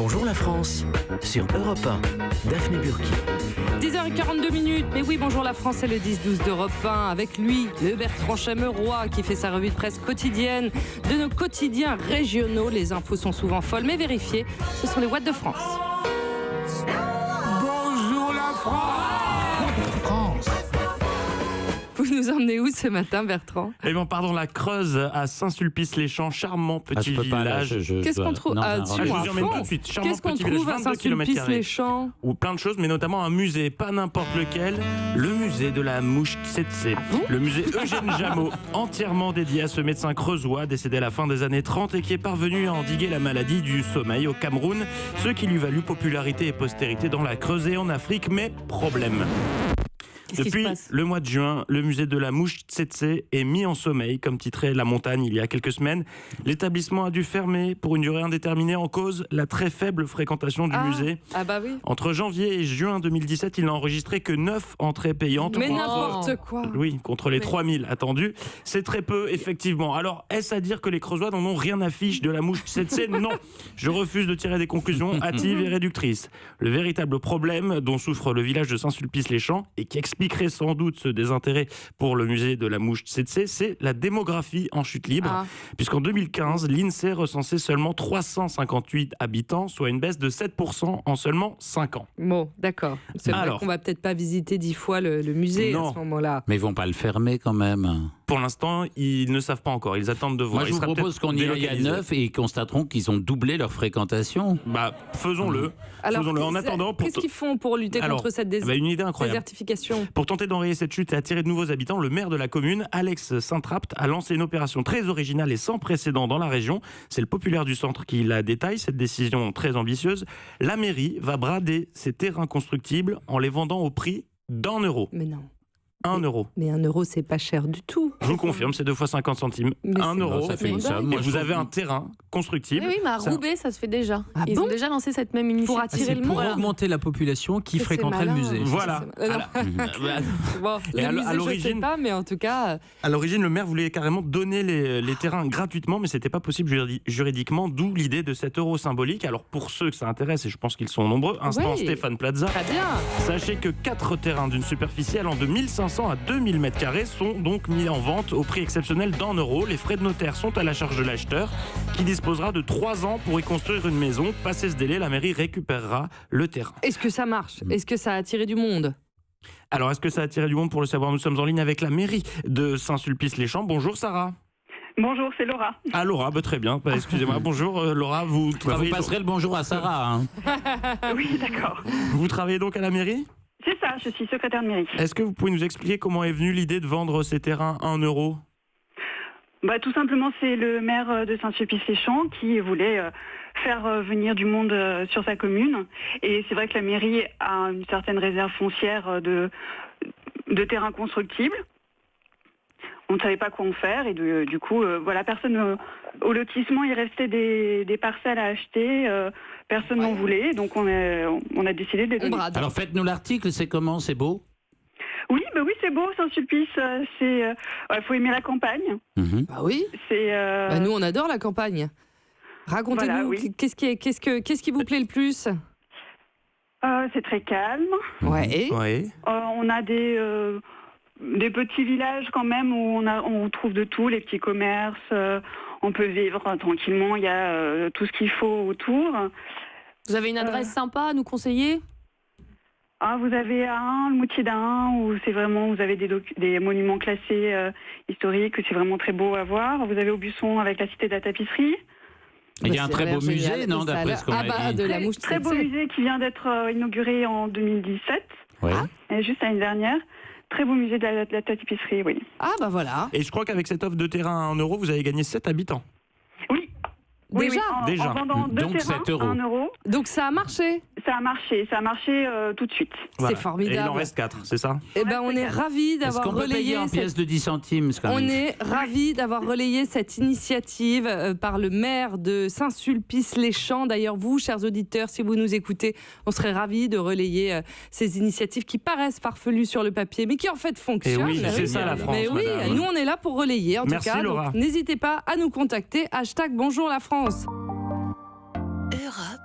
Bonjour la France, sur Europe 1, Daphné Burki. 10h42, mais oui, bonjour la France, c'est le 10-12 d'Europe 1. Avec lui, le Bertrand Chameroy qui fait sa revue de presse quotidienne de nos quotidiens régionaux. Les infos sont souvent folles, mais vérifiées, ce sont les What de France. Bonjour la France. Vous nous emmenez où ce matin, Bertrand? Eh bien, pardon, la Creuse à Saint-Sulpice-les-Champs, charmant petit village. Qu'est-ce qu'on trouve? Je vous emmène tout de suite. Charmant Qu'est-ce qu'on petit village, trouve à 22 km². Saint-Sulpice-les-Champs? Ou plein de choses, mais notamment un musée, pas n'importe lequel, le musée de la mouche tsetse. Le musée Eugène Jameau, entièrement dédié à ce médecin creusois décédé à la fin des années 30 et qui est parvenu à endiguer la maladie du sommeil au Cameroun, ce qui lui valut popularité et postérité dans la Creuse et en Afrique, mais problème. Depuis le mois de juin, le musée de la mouche tsetse est mis en sommeil, comme titrait La Montagne il y a quelques semaines. L'établissement a dû fermer pour une durée indéterminée en cause la très faible fréquentation du musée. Ah bah oui. Entre janvier et juin 2017, il n'a enregistré que 9 entrées payantes. Mais n'importe quoi. Oui, contre les 3000 attendus. C'est très peu, effectivement. Alors, est-ce à dire que les Creusois n'en ont rien à fiche de la mouche tsetse? Non. Je refuse de tirer des conclusions hâtives et réductrices. Le véritable problème dont souffre le village de Saint-Sulpice-les-Champs et qui expliquerait sans doute ce désintérêt pour le musée de la mouche tsetse, c'est la démographie en chute libre. Puisqu'en 2015, l'INSEE recensait seulement 358 habitants, soit une baisse de 7% en seulement 5 ans. Bon, d'accord. C'est vrai qu'on va peut-être pas visiter 10 fois le musée à ce moment-là. Mais ils vont pas le fermer quand même. Pour l'instant, ils ne savent pas encore. Ils attendent de voir. Moi, je vous propose qu'on y aille à 9 et constateront qu'ils ont doublé leur fréquentation. Bah, faisons-le. Alors, faisons-le. En attendant, qu'est-ce qu'ils font pour lutter contre cette une idée incroyable. désertification? Pour tenter d'enrayer cette chute et attirer de nouveaux habitants, le maire de la commune, Alex Saint-Trapt, a lancé une opération très originale et sans précédent dans la région. C'est le populaire du centre qui la détaille, cette décision très ambitieuse. La mairie va brader ses terrains constructibles en les vendant au prix d'1 €. Mais non. 1 €. Mais 1 €, c'est pas cher du tout. Je vous confirme, c'est 2 fois 50 centimes. Mais 1 €. Ça fait une somme. Et vous avez un terrain constructible. Oui, mais à Roubaix, ça se fait déjà. Ah Ils bon ont déjà lancé cette même initiative. Pour attirer le Pour monde. augmenter la population qui C'est fréquenterait le malin. musée. Voilà. Bon, Et le à musée, l'origine- je sais pas, mais en tout cas... À l'origine, le maire voulait carrément donner les terrains gratuitement, mais c'était pas possible juridiquement, d'où l'idée de cet euro symbolique. Alors pour ceux que ça intéresse, et je pense qu'ils sont nombreux, instant Oui. Stéphane Plaza, Très bien. sachez que 4 terrains d'une superficie allant de 1500 à 2000 m² sont donc mis en vente au prix exceptionnel d'1 €. Les frais de notaire sont à la charge de l'acheteur, qui disposera de 3 ans pour y construire une maison. Passé ce délai, la mairie récupérera le terrain. Est-ce que ça marche? Est-ce que ça a attiré du monde? Alors, est-ce que ça a attiré du monde? Pour le savoir, nous sommes en ligne avec la mairie de Saint-Sulpice-les-Champs. Bonjour Sarah. Bonjour, c'est Laura. Ah Laura, très bien, excusez-moi. Bonjour Laura, vous travaillez, Vous passerez le bonjour à Sarah. Hein. Oui, d'accord. vous travaillez donc à la mairie? C'est ça, je suis secrétaire de mairie. Est-ce que vous pouvez nous expliquer comment est venue l'idée de vendre ces terrains 1 €? Tout simplement, c'est le maire de Saint-Sulpice-les-Champs qui voulait faire venir du monde sur sa commune. Et c'est vrai que la mairie a une certaine réserve foncière de terrains constructibles. On ne savait pas quoi en faire et du coup, personne au lotissement, il restait des parcelles à acheter. Personne n'en voulait, donc on a décidé de les donner. Alors faites-nous l'article, c'est comment? C'est beau? Oui, c'est beau, Saint-Sulpice. Il faut aimer la campagne. Bah oui. Nous, on adore la campagne. Racontez-nous, Voilà, oui. qu'est-ce qui vous plaît le plus? C'est très calme. Ouais. Oui. On a des petits villages quand même où on trouve de tout, les petits commerces. On peut vivre tranquillement. Il y a tout ce qu'il faut autour. Vous avez une adresse sympa à nous conseiller? Vous avez le Moutier d'Ain, où c'est vraiment, vous avez des monuments classés historiques, c'est vraiment très beau à voir. Vous avez Aubusson avec la Cité de la Tapisserie. Il y a un très beau musée, génial. non, d'après ce qu'on a dit. De la mouche Très beau tsetse. musée qui vient d'être inauguré en 2017, Ouais. juste l'année dernière. Très beau musée de la tapisserie, oui. Ah bah voilà. Et je crois qu'avec cette offre de terrain à 1 €, vous avez gagné 7 habitants. Oui. Déjà Déjà. En vendant 2 Donc, terrains 7 €. à 1 €. Donc ça a marché. Ça a marché tout de suite. Voilà. C'est formidable. Et il en reste 4, c'est ça? Eh ben, on est ravis Est-ce d'avoir qu'on peut relayé payer en pièces de 10 centimes? On est ravis d'avoir relayé cette initiative par le maire de Saint-Sulpice-les-Champs. D'ailleurs, vous, chers auditeurs, si vous nous écoutez, on serait ravis de relayer ces initiatives qui paraissent farfelues sur le papier, mais qui en fait fonctionnent. Et oui, c'est ça la France, Mais oui, madame. nous on est là pour relayer. En Merci, tout cas, Laura. donc, n'hésitez pas à nous contacter. #BonjourLaFrance. Europe